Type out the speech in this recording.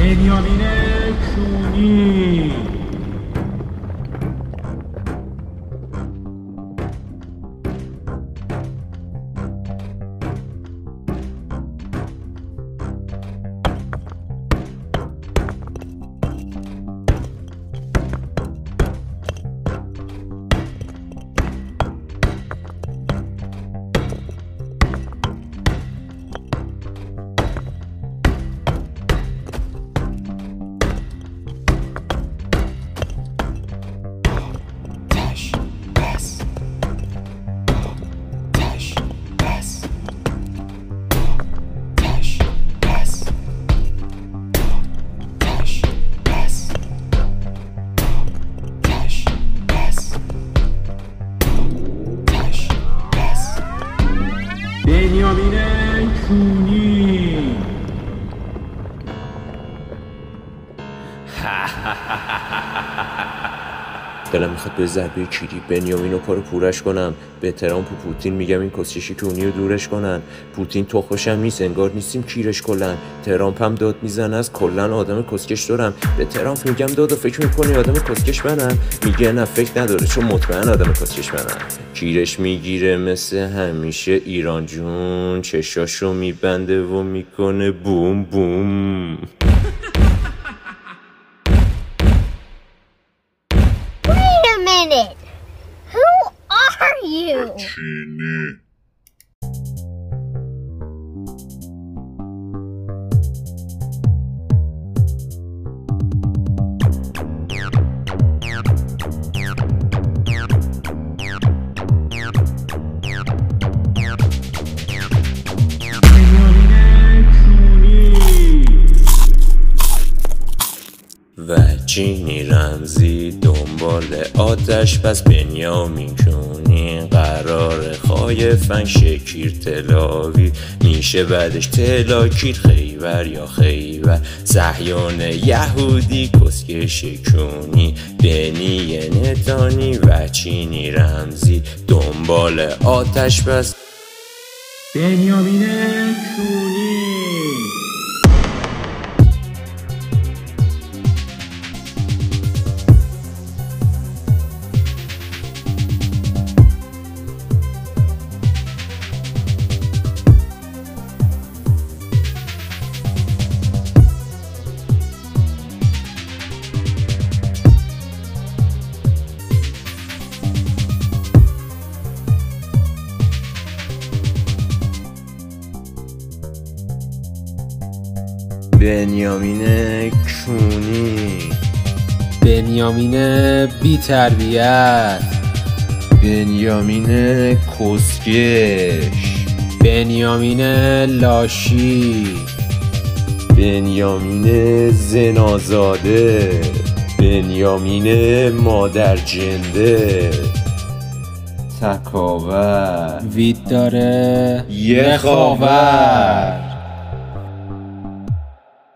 بنیامین کونی. بنیامین کونی. دلم میخواد به ضربه کیری بنیامین رو پارو پورش کنم. به ترامپ و پوتین میگم این کسکشی کونی رو دورش کنن. پوتین تخمش هم نیست، انگار نیستیم کیرش کلن. ترامپ هم داد میزنه از کلن آدم کسکش دارم. به ترامپ میگم دادا فکر میکنی آدم کسکش منم؟ میگه نه فکر نداره چون مطمئن آدم کسکش منم. کیرش میگیره مثل همیشه ایران جون، چشاشو میبنده و میکنه بوم بوم. Who are you? و چینی رمزی دنبال آتش، پس بنیامین کونی قرار خایفن شکیر تلاوی میشه بعدش تلاکیر خیبر یا خیبر. صهیون یهودی کسکش کونی، بنی نتانی و چینی رمزی دنبال آتش، پس بنیامین کونی. بنیامین کونی، بنیامین بی تربیت، بنیامین کسکش، بنیامین لاشی، بنیامین زنازاده، بنیامین مادر جنده، تکاور، وید داره یه خاور.